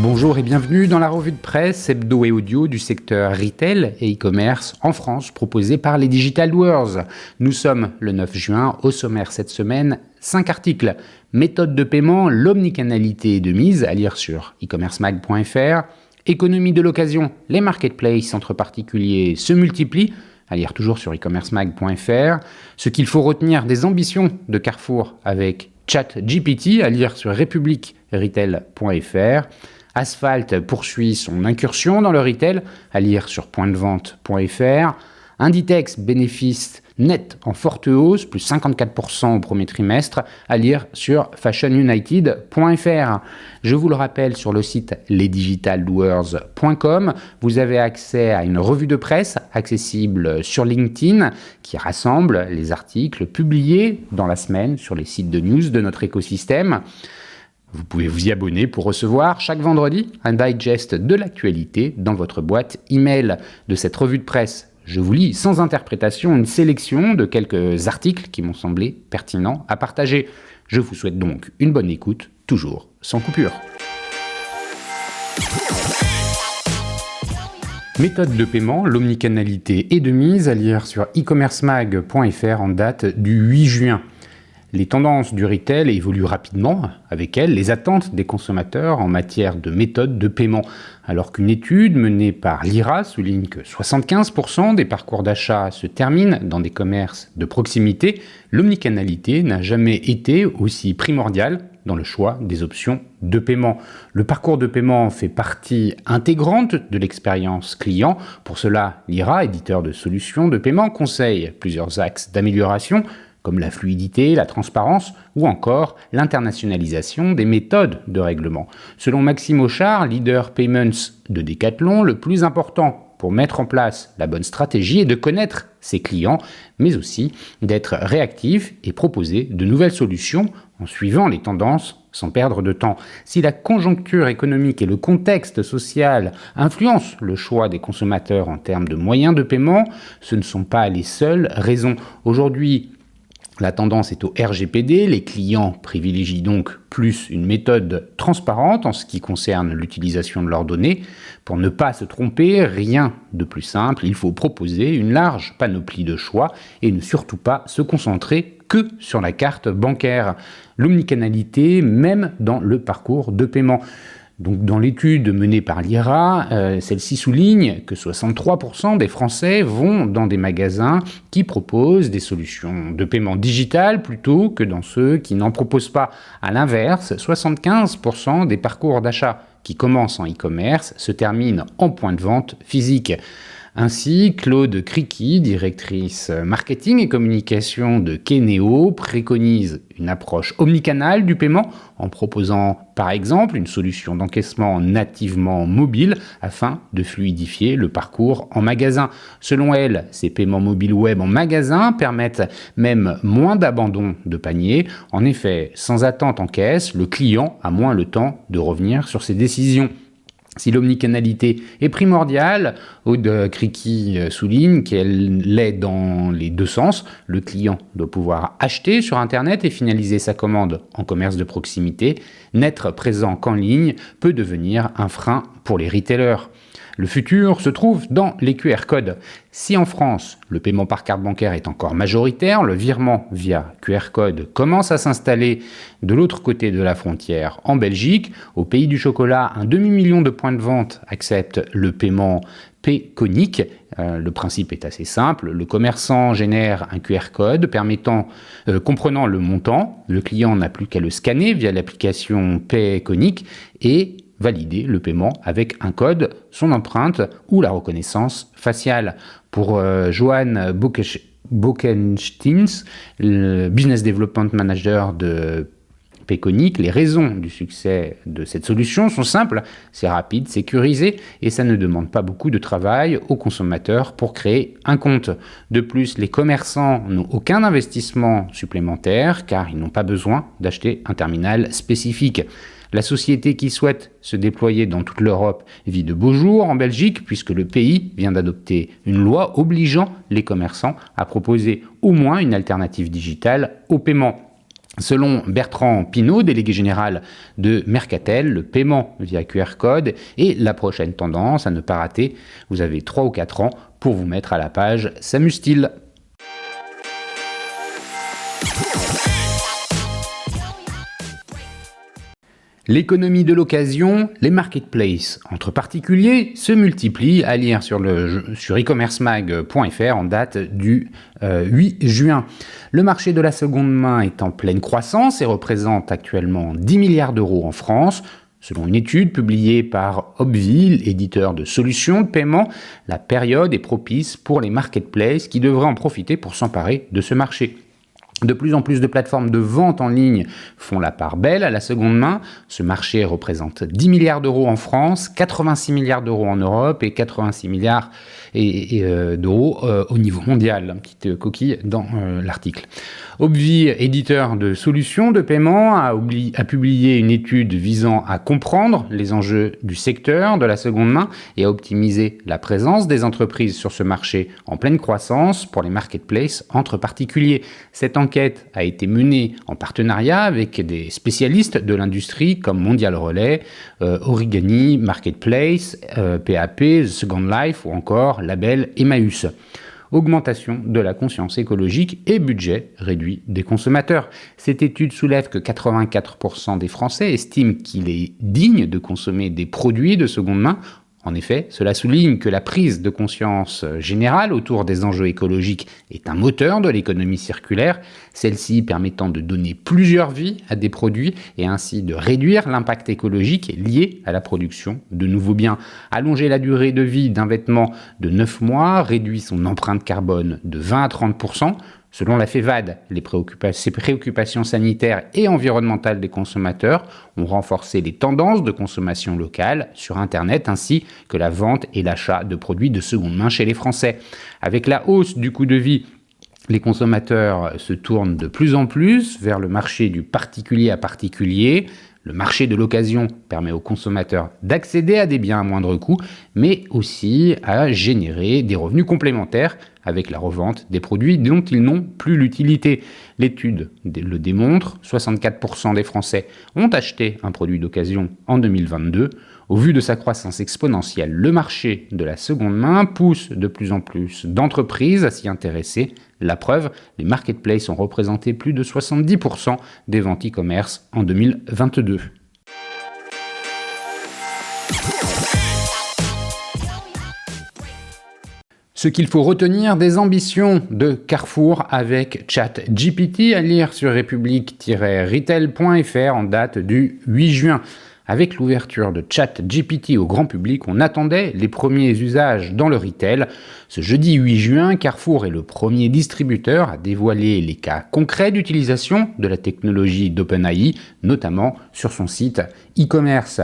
Bonjour et bienvenue dans la revue de presse hebdo et audio du secteur retail et e-commerce en France, proposée par les Digital Doers. Nous sommes le 9 juin, au sommaire cette semaine, 5 articles. Méthode de paiement, l'omnicanalité de mise, à lire sur e-commercemag.fr. Économie de l'occasion, les marketplaces entre particuliers se multiplient, à lire toujours sur e-commercemag.fr. Ce qu'il faut retenir des ambitions de Carrefour avec ChatGPT, à lire sur republicretail.fr. Asphalt poursuit son incursion dans le retail, à lire sur pointdevente.fr. Inditex, bénéfice net en forte hausse, plus 54% au premier trimestre, à lire sur fashionunited.fr. Je vous le rappelle, sur le site lesdigitaldoers.com, vous avez accès à une revue de presse accessible sur LinkedIn qui rassemble les articles publiés dans la semaine sur les sites de news de notre écosystème. Vous pouvez vous y abonner pour recevoir chaque vendredi un digest de l'actualité dans votre boîte email. De cette revue de presse, je vous lis sans interprétation une sélection de quelques articles qui m'ont semblé pertinents à partager. Je vous souhaite donc une bonne écoute, toujours sans coupure. Méthode de paiement, l'omnicanalité est de mise, à lire sur e-commercemag.fr en date du 8 juin. Les tendances du retail évoluent rapidement, avec elles les attentes des consommateurs en matière de méthode de paiement. Alors qu'une étude menée par l'IRA souligne que 75% des parcours d'achat se terminent dans des commerces de proximité, l'omnicanalité n'a jamais été aussi primordiale dans le choix des options de paiement. Le parcours de paiement fait partie intégrante de l'expérience client. Pour cela, l'IRA, éditeur de solutions de paiement, conseille plusieurs axes d'amélioration, comme la fluidité, la transparence ou encore l'internationalisation des méthodes de règlement. Selon Maxime Auchard, leader payments de Decathlon, le plus important pour mettre en place la bonne stratégie est de connaître ses clients, mais aussi d'être réactif et proposer de nouvelles solutions en suivant les tendances sans perdre de temps. Si la conjoncture économique et le contexte social influencent le choix des consommateurs en termes de moyens de paiement, ce ne sont pas les seules raisons. Aujourd'hui, la tendance est au RGPD, les clients privilégient donc plus une méthode transparente en ce qui concerne l'utilisation de leurs données. Pour ne pas se tromper, rien de plus simple, il faut proposer une large panoplie de choix et ne surtout pas se concentrer que sur la carte bancaire. L'omnicanalité, même dans le parcours de paiement. Donc, dans l'étude menée par l'IRA, celle-ci souligne que 63% des Français vont dans des magasins qui proposent des solutions de paiement digital plutôt que dans ceux qui n'en proposent pas. À l'inverse, 75% des parcours d'achat qui commencent en e-commerce se terminent en point de vente physique. Ainsi, Claude Criqui, directrice marketing et communication de Keneo, préconise une approche omnicanale du paiement en proposant par exemple une solution d'encaissement nativement mobile afin de fluidifier le parcours en magasin. Selon elle, ces paiements mobiles web en magasin permettent même moins d'abandon de panier. En effet, sans attente en caisse, le client a moins le temps de revenir sur ses décisions. Si l'omnicanalité est primordiale, Aude Criqui souligne qu'elle l'est dans les deux sens. Le client doit pouvoir acheter sur Internet et finaliser sa commande en commerce de proximité. N'être présent qu'en ligne peut devenir un frein pour les retailers. Le futur se trouve dans les QR codes. Si en France, le paiement par carte bancaire est encore majoritaire, le virement via QR code commence à s'installer de l'autre côté de la frontière en Belgique. Au pays du chocolat, un demi-million de points de vente acceptent le paiement Payconic. Le principe est assez simple. Le commerçant génère un QR code comprenant le montant. Le client n'a plus qu'à le scanner via l'application Payconic et valider le paiement avec un code, son empreinte ou la reconnaissance faciale. Pour Johan Bokensteins, le Business Development Manager de Payconic, les raisons du succès de cette solution sont simples, c'est rapide, sécurisé et ça ne demande pas beaucoup de travail aux consommateurs pour créer un compte. De plus, les commerçants n'ont aucun investissement supplémentaire car ils n'ont pas besoin d'acheter un terminal spécifique. La société qui souhaite se déployer dans toute l'Europe vit de beaux jours en Belgique puisque le pays vient d'adopter une loi obligeant les commerçants à proposer au moins une alternative digitale au paiement. Selon Bertrand Pinault, délégué général de Mercatel, le paiement via QR code est la prochaine tendance à ne pas rater. Vous avez 3 ou 4 ans pour vous mettre à la page, s'amuse-t-il. L'économie de l'occasion, les marketplaces entre particuliers se multiplient, à lire sur e-commercemag.fr en date du 8 juin. Le marché de la seconde main est en pleine croissance et représente actuellement 10 milliards d'euros en France. Selon une étude publiée par Obville, éditeur de solutions de paiement, la période est propice pour les marketplaces qui devraient en profiter pour s'emparer de ce marché. De plus en plus de plateformes de vente en ligne font la part belle à la seconde main. Ce marché représente 10 milliards d'euros en France, 86 milliards d'euros en Europe et 86 milliards d'euros au niveau mondial. Une petite coquille dans l'article. Obvi, éditeur de solutions de paiement, a publié une étude visant à comprendre les enjeux du secteur de la seconde main et à optimiser la présence des entreprises sur ce marché en pleine croissance pour les marketplaces entre particuliers. Cette enquête a été menée en partenariat avec des spécialistes de l'industrie comme Mondial Relay, Origami Marketplace, PAP, The Second Life ou encore Label Emmaüs. Augmentation de la conscience écologique et budget réduit des consommateurs. Cette étude soulève que 84% des Français estiment qu'il est digne de consommer des produits de seconde main. En effet, cela souligne que la prise de conscience générale autour des enjeux écologiques est un moteur de l'économie circulaire, celle-ci permettant de donner plusieurs vies à des produits et ainsi de réduire l'impact écologique lié à la production de nouveaux biens. Allonger la durée de vie d'un vêtement de 9 mois réduit son empreinte carbone de 20 à 30%. Selon la FEVAD, ces préoccupations sanitaires et environnementales des consommateurs ont renforcé les tendances de consommation locale sur Internet ainsi que la vente et l'achat de produits de seconde main chez les Français. Avec la hausse du coût de vie, les consommateurs se tournent de plus en plus vers le marché du particulier à particulier. Le marché de l'occasion permet aux consommateurs d'accéder à des biens à moindre coût, mais aussi à générer des revenus complémentaires avec la revente des produits dont ils n'ont plus l'utilité. L'étude le démontre, 64% des Français ont acheté un produit d'occasion en 2022. Au vu de sa croissance exponentielle, le marché de la seconde main pousse de plus en plus d'entreprises à s'y intéresser. La preuve, les marketplaces ont représenté plus de 70% des ventes e-commerce en 2022. Ce qu'il faut retenir des ambitions de Carrefour avec ChatGPT, à lire sur republic-retail.fr en date du 8 juin. Avec l'ouverture de ChatGPT au grand public, on attendait les premiers usages dans le retail. Ce jeudi 8 juin, Carrefour est le premier distributeur à dévoiler les cas concrets d'utilisation de la technologie d'OpenAI, notamment sur son site e-commerce.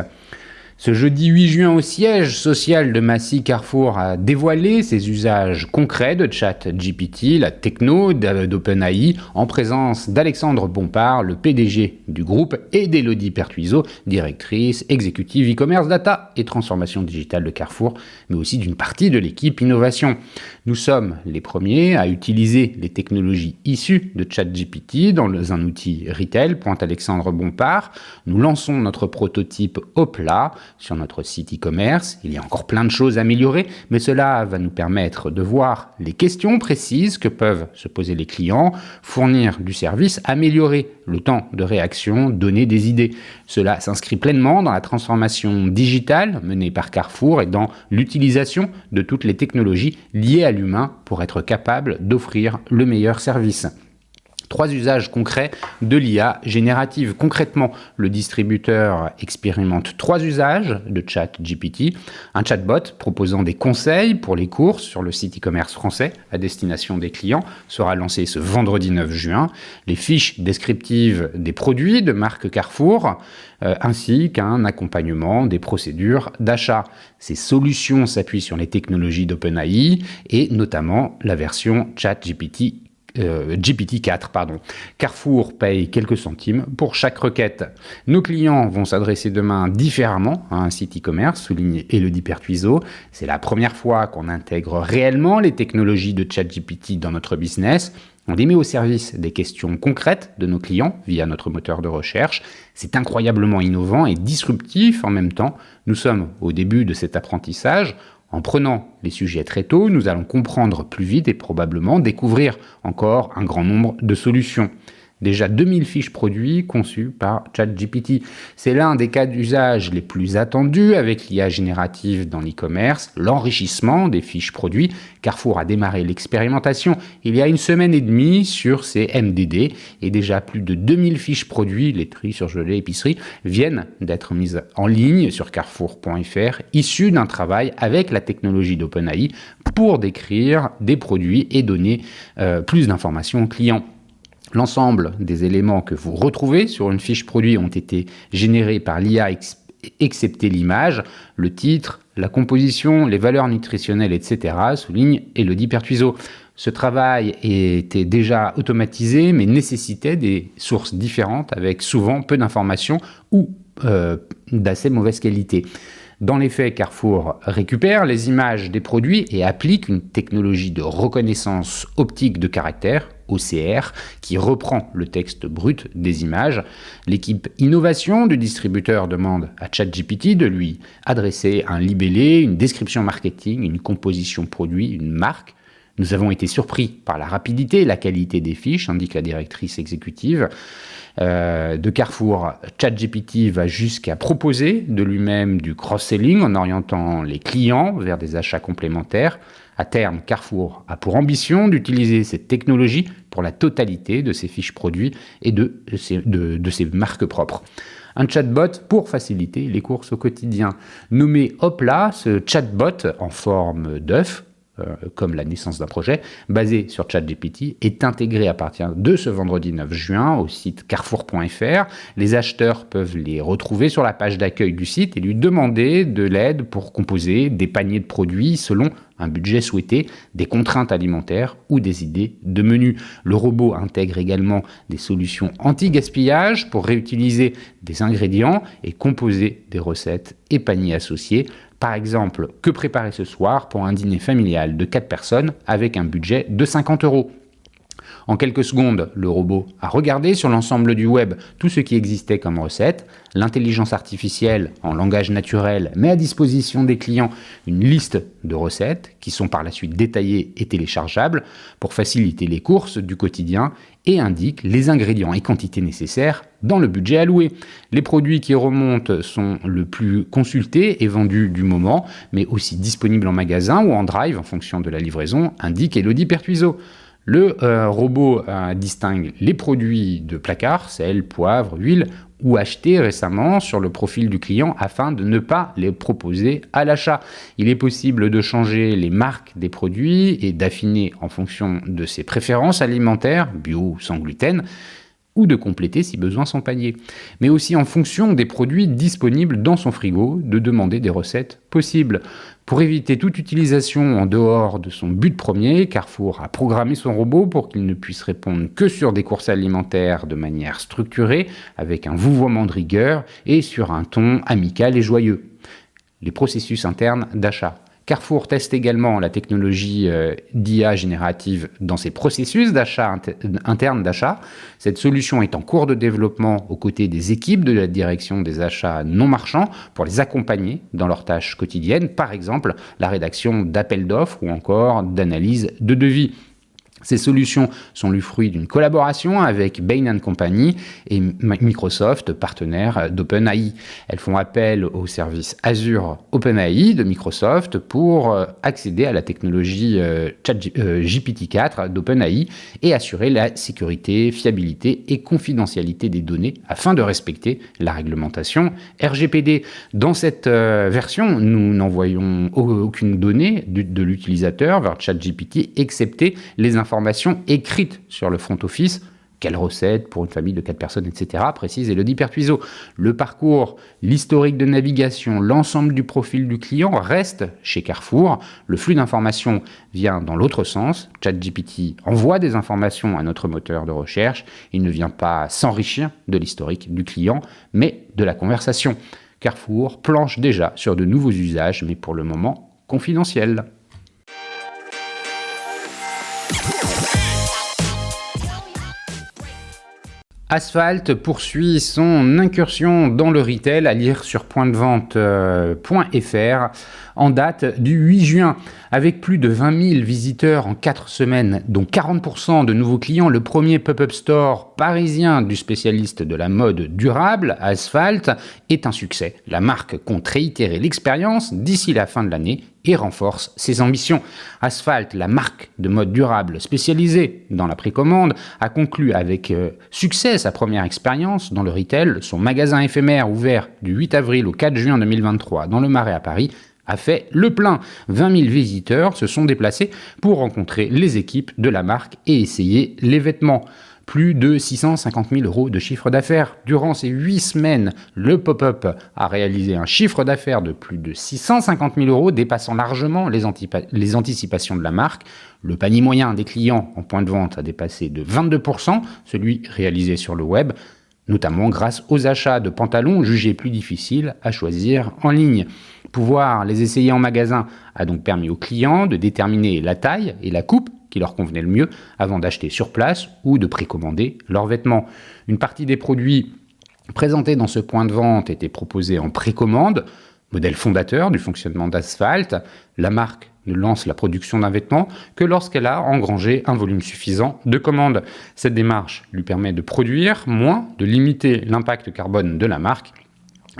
Ce jeudi 8 juin au siège social de Massy, Carrefour a dévoilé ses usages concrets de ChatGPT, la techno d'OpenAI, en présence d'Alexandre Bompard, le PDG du groupe, et d'Élodie Pertuiseau, directrice exécutive e-commerce, data et transformation digitale de Carrefour, mais aussi d'une partie de l'équipe innovation. Nous sommes les premiers à utiliser les technologies issues de ChatGPT dans un outil retail, pointe Alexandre Bompard. Nous lançons notre prototype Hopla sur notre site e-commerce. Il y a encore plein de choses à améliorer, mais cela va nous permettre de voir les questions précises que peuvent se poser les clients, fournir du service, améliorer le temps de réaction, donner des idées. Cela s'inscrit pleinement dans la transformation digitale menée par Carrefour et dans l'utilisation de toutes les technologies liées à l'humain pour être capable d'offrir le meilleur service. 3 usages concrets de l'IA générative. Concrètement, le distributeur expérimente 3 usages de ChatGPT. Un chatbot proposant des conseils pour les courses sur le site e-commerce français à destination des clients sera lancé ce vendredi 9 juin. Les fiches descriptives des produits de marque Carrefour, ainsi qu'un accompagnement des procédures d'achat. Ces solutions s'appuient sur les technologies d'OpenAI et notamment la version ChatGPT GPT-4, pardon. Carrefour paye quelques centimes pour chaque requête. Nos clients vont s'adresser demain différemment à un site e-commerce, souligne Élodie Pertuiseau. C'est la première fois qu'on intègre réellement les technologies de ChatGPT dans notre business. On les met au service des questions concrètes de nos clients via notre moteur de recherche. C'est incroyablement innovant et disruptif en même temps. Nous sommes au début de cet apprentissage. En prenant les sujets très tôt, nous allons comprendre plus vite et probablement découvrir encore un grand nombre de solutions. Déjà 2000 fiches produits conçues par ChatGPT. C'est l'un des cas d'usage les plus attendus avec l'IA générative dans l'e-commerce, l'enrichissement des fiches produits. Carrefour a démarré l'expérimentation il y a 1 semaine et demie sur ces MDD et déjà plus de 2000 fiches produits, laiterie, surgelée, épicerie, viennent d'être mises en ligne sur carrefour.fr, issues d'un travail avec la technologie d'OpenAI pour décrire des produits et donner plus d'informations aux clients. L'ensemble des éléments que vous retrouvez sur une fiche produit ont été générés par l'IA, excepté l'image, le titre, la composition, les valeurs nutritionnelles, etc., souligne Élodie Pertuiseau. Ce travail était déjà automatisé, mais nécessitait des sources différentes avec souvent peu d'informations ou d'assez mauvaise qualité. Dans les faits, Carrefour récupère les images des produits et applique une technologie de reconnaissance optique de caractère, OCR, qui reprend le texte brut des images. L'équipe innovation du distributeur demande à ChatGPT de lui adresser un libellé, une description marketing, une composition produit, une marque. Nous avons été surpris par la rapidité et la qualité des fiches, indique la directrice exécutive de Carrefour. ChatGPT va jusqu'à proposer de lui-même du cross-selling en orientant les clients vers des achats complémentaires. À terme, Carrefour a pour ambition d'utiliser cette technologie pour la totalité de ses fiches produits et de ses marques propres. Un chatbot pour faciliter les courses au quotidien. Nommé Hopla, ce chatbot en forme d'œuf, comme la naissance d'un projet, basé sur ChatGPT, est intégré à partir de ce vendredi 9 juin au site carrefour.fr. Les acheteurs peuvent les retrouver sur la page d'accueil du site et lui demander de l'aide pour composer des paniers de produits selon un budget souhaité, des contraintes alimentaires ou des idées de menus. Le robot intègre également des solutions anti-gaspillage pour réutiliser des ingrédients et composer des recettes et paniers associés. Par exemple, que préparer ce soir pour un dîner familial de 4 personnes avec un budget de 50 €. En quelques secondes, le robot a regardé sur l'ensemble du web tout ce qui existait comme recette. L'intelligence artificielle, en langage naturel, met à disposition des clients une liste de recettes qui sont par la suite détaillées et téléchargeables pour faciliter les courses du quotidien et indique les ingrédients et quantités nécessaires dans le budget alloué. Les produits qui remontent sont le plus consultés et vendus du moment, mais aussi disponibles en magasin ou en drive en fonction de la livraison, indique Élodie Pertuiseau. Le robot distingue les produits de placard, sel, poivre, huile, ou achetés récemment sur le profil du client afin de ne pas les proposer à l'achat. Il est possible de changer les marques des produits et d'affiner en fonction de ses préférences alimentaires, bio ou sans gluten, ou de compléter si besoin son panier. Mais aussi en fonction des produits disponibles dans son frigo, de demander des recettes possibles. Pour éviter toute utilisation en dehors de son but premier, Carrefour a programmé son robot pour qu'il ne puisse répondre que sur des courses alimentaires de manière structurée, avec un vouvoiement de rigueur et sur un ton amical et joyeux. Les processus internes d'achat. Carrefour teste également la technologie d'IA générative dans ses processus d'achat internes d'achat. Cette solution est en cours de développement aux côtés des équipes de la direction des achats non marchands pour les accompagner dans leurs tâches quotidiennes, par exemple la rédaction d'appels d'offres ou encore d'analyse de devis. Ces solutions sont le fruit d'une collaboration avec Bain & Company et Microsoft, partenaire d'OpenAI. Elles font appel au service Azure OpenAI de Microsoft pour accéder à la technologie GPT-4 d'OpenAI et assurer la sécurité, fiabilité et confidentialité des données afin de respecter la réglementation RGPD. Dans cette version, nous n'envoyons aucune donnée de l'utilisateur vers ChatGPT, excepté les informations écrites sur le front office. quelle recette pour une famille de 4 personnes, etc., précise Élodie Pertuiseau. Le parcours, l'historique de navigation, l'ensemble du profil du client reste chez Carrefour. Le flux d'informations vient dans l'autre sens. ChatGPT envoie des informations à notre moteur de recherche. Il ne vient pas s'enrichir de l'historique du client, mais de la conversation. Carrefour planche déjà sur de nouveaux usages, mais pour le moment confidentiels. Asphalt poursuit son incursion dans le retail, à lire sur pointdevente.fr en date du 8 juin. Avec plus de 20 000 visiteurs en 4 semaines, dont 40% de nouveaux clients, le premier pop-up store parisien du spécialiste de la mode durable, Asphalt, est un succès. La marque compte réitérer l'expérience d'ici la fin de l'année et renforce ses ambitions. Asphalt, la marque de mode durable spécialisée dans la précommande, a conclu avec succès sa première expérience dans le retail. Son magasin éphémère ouvert du 8 avril au 4 juin 2023 dans le Marais à Paris a fait le plein. 20 000 visiteurs se sont déplacés pour rencontrer les équipes de la marque et essayer les vêtements. Plus de 650 000 € de chiffre d'affaires. Durant ces 8 semaines, le pop-up a réalisé un chiffre d'affaires de plus de 650 000 €, dépassant largement les anticipations de la marque. Le panier moyen des clients en point de vente a dépassé de 22%, celui réalisé sur le web, notamment grâce aux achats de pantalons jugés plus difficiles à choisir en ligne. Pouvoir les essayer en magasin a donc permis aux clients de déterminer la taille et la coupe qui leur convenait le mieux avant d'acheter sur place ou de précommander leurs vêtements. Une partie des produits présentés dans ce point de vente était proposée en précommande, modèle fondateur du fonctionnement d'Asphalt. La marque ne lance la production d'un vêtement que lorsqu'elle a engrangé un volume suffisant de commandes. Cette démarche lui permet de produire moins, de limiter l'impact carbone de la marque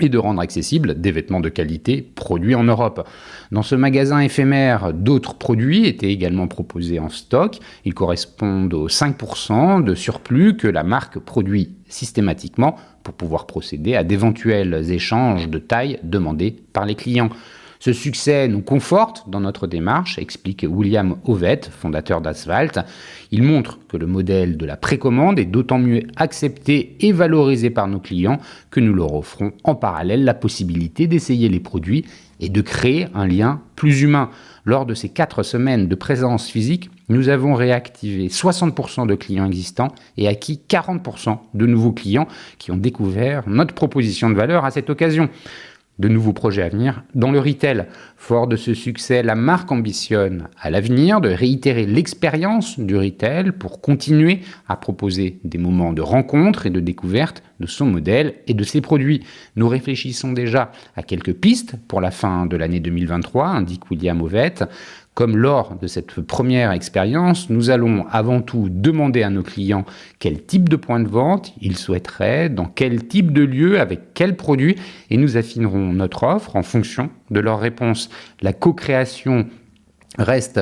et de rendre accessibles des vêtements de qualité produits en Europe. Dans ce magasin éphémère, d'autres produits étaient également proposés en stock. Ils correspondent aux 5% de surplus que la marque produit systématiquement pour pouvoir procéder à d'éventuels échanges de taille demandés par les clients. Ce succès nous conforte dans notre démarche, explique William Ovett, fondateur d'Asphalt. Il montre que le modèle de la précommande est d'autant mieux accepté et valorisé par nos clients que nous leur offrons en parallèle la possibilité d'essayer les produits et de créer un lien plus humain. Lors de ces 4 semaines de présence physique, nous avons réactivé 60% de clients existants et acquis 40% de nouveaux clients qui ont découvert notre proposition de valeur à cette occasion. De nouveaux projets à venir dans le retail. Fort de ce succès, la marque ambitionne à l'avenir de réitérer l'expérience du retail pour continuer à proposer des moments de rencontre et de découverte de son modèle et de ses produits. Nous réfléchissons déjà à quelques pistes pour la fin de l'année 2023, indique William Ovett. Comme lors de cette première expérience, nous allons avant tout demander à nos clients quel type de point de vente ils souhaiteraient, dans quel type de lieu, avec quels produits, et nous affinerons notre offre en fonction de leurs réponses. La co-création reste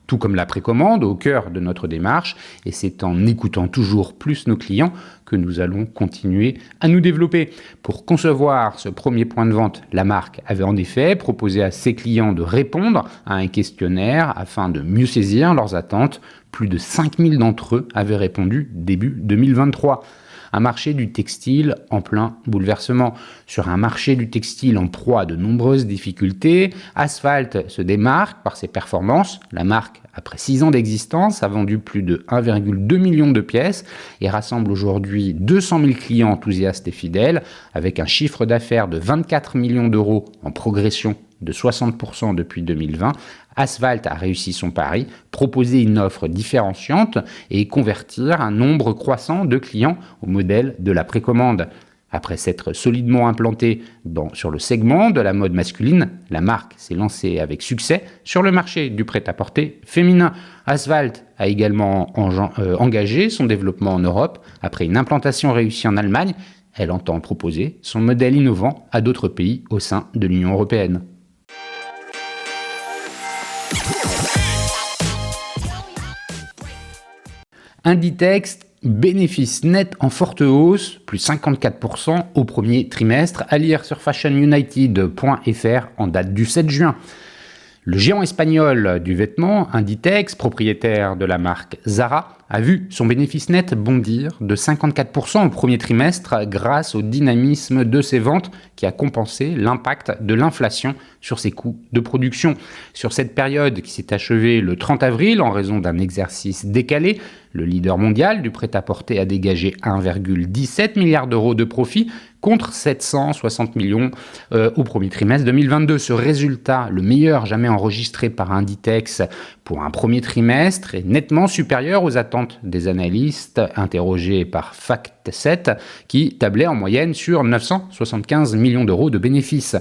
tout comme la précommande, au cœur de notre démarche, et c'est en écoutant toujours plus nos clients que nous allons continuer à nous développer. Pour concevoir ce premier point de vente, la marque avait en effet proposé à ses clients de répondre à un questionnaire afin de mieux saisir leurs attentes. Plus de 5000 d'entre eux avaient répondu début 2023. Un marché du textile en plein bouleversement. Sur un marché du textile en proie à de nombreuses difficultés, Asphalt se démarque par ses performances. La marque, après 6 ans d'existence, a vendu plus de 1,2 million de pièces et rassemble aujourd'hui 200 000 clients enthousiastes et fidèles, avec un chiffre d'affaires de 24 millions d'euros en progression de 60% depuis 2020, Asphalt a réussi son pari, proposer une offre différenciante et convertir un nombre croissant de clients au modèle de la précommande. Après s'être solidement implanté sur le segment de la mode masculine, la marque s'est lancée avec succès sur le marché du prêt-à-porter féminin. Asphalt a également engagé son développement en Europe. Après une implantation réussie en Allemagne, elle entend proposer son modèle innovant à d'autres pays au sein de l'Union européenne. Inditex, bénéfice net en forte hausse, plus 54% au premier trimestre, à lire sur fashionunited.fr en date du 7 juin. Le géant espagnol du vêtement, Inditex, propriétaire de la marque Zara, a vu son bénéfice net bondir de 54% au premier trimestre grâce au dynamisme de ses ventes qui a compensé l'impact de l'inflation sur ses coûts de production. Sur cette période qui s'est achevée le 30 avril en raison d'un exercice décalé, le leader mondial du prêt-à-porter a dégagé 1,17 milliard d'euros de profit contre 760 millions au premier trimestre 2022. Ce résultat, le meilleur jamais enregistré par Inditex pour un premier trimestre, est nettement supérieur aux attentes des analystes interrogés par FactSet qui tablaient en moyenne sur 975 millions d'euros de bénéfices.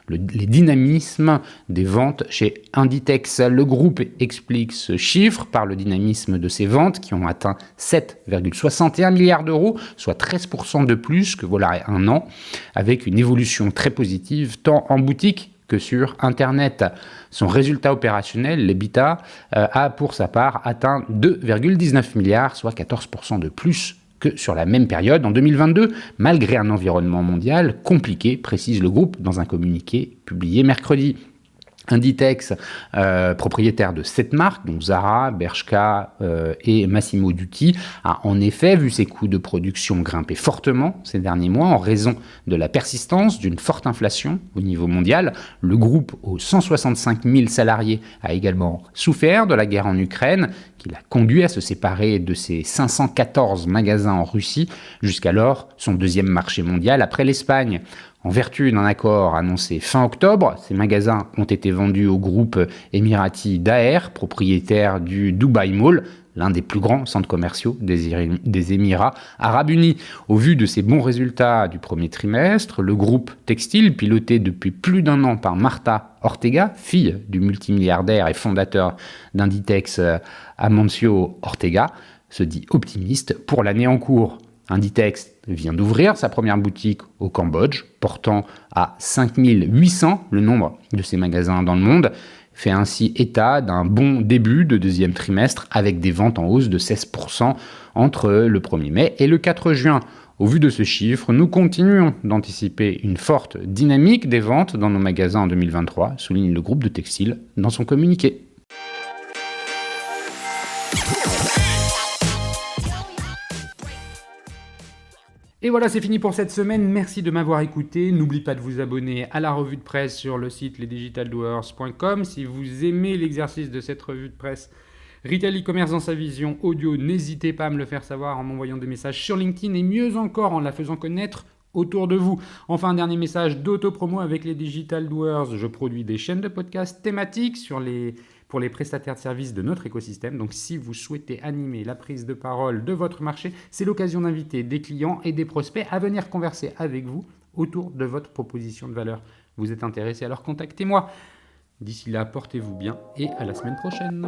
Les dynamismes des ventes chez Inditex. Le groupe explique ce chiffre par le dynamisme de ses ventes qui ont atteint 7,61 milliards d'euros, soit 13% de plus que voilà un an, avec une évolution très positive tant en boutique que sur Internet. Son résultat opérationnel, l'EBITDA, a pour sa part atteint 2,19 milliards, soit 14% de plus que sur la même période en 2022, malgré un environnement mondial compliqué, précise le groupe dans un communiqué publié mercredi. Inditex, propriétaire de 7 marques, donc Zara, Bershka et Massimo Dutti, a en effet vu ses coûts de production grimper fortement ces derniers mois en raison de la persistance d'une forte inflation au niveau mondial. Le groupe, aux 165 000 salariés, a également souffert de la guerre en Ukraine, qui l'a conduit à se séparer de ses 514 magasins en Russie, jusqu'alors son deuxième marché mondial après l'Espagne. En vertu d'un accord annoncé fin octobre, ces magasins ont été vendus au groupe émirati Daher, propriétaire du Dubai Mall, l'un des plus grands centres commerciaux des Émirats arabes unis. Au vu de ces bons résultats du premier trimestre, le groupe textile, piloté depuis plus d'un an par Marta Ortega, fille du multimilliardaire et fondateur d'Inditex Amancio Ortega, se dit optimiste pour l'année en cours. Inditex vient d'ouvrir sa première boutique au Cambodge, portant à 5800 le nombre de ses magasins dans le monde, fait ainsi état d'un bon début de deuxième trimestre avec des ventes en hausse de 16% entre le 1er mai et le 4 juin. Au vu de ce chiffre, nous continuons d'anticiper une forte dynamique des ventes dans nos magasins en 2023, souligne le groupe de textile dans son communiqué. Et voilà, c'est fini pour cette semaine. Merci de m'avoir écouté. N'oubliez pas de vous abonner à la revue de presse sur le site lesdigitaldoers.com. Si vous aimez l'exercice de cette revue de presse Retail e-commerce dans sa vision audio, n'hésitez pas à me le faire savoir en m'envoyant des messages sur LinkedIn et mieux encore en la faisant connaître autour de vous. Enfin, un dernier message d'auto-promo avec les Digital Doers. Je produis des chaînes de podcasts thématiques pour les prestataires de services de notre écosystème. Donc, si vous souhaitez animer la prise de parole de votre marché, c'est l'occasion d'inviter des clients et des prospects à venir converser avec vous autour de votre proposition de valeur. Vous êtes intéressé, alors contactez-moi. D'ici là, portez-vous bien et à la semaine prochaine.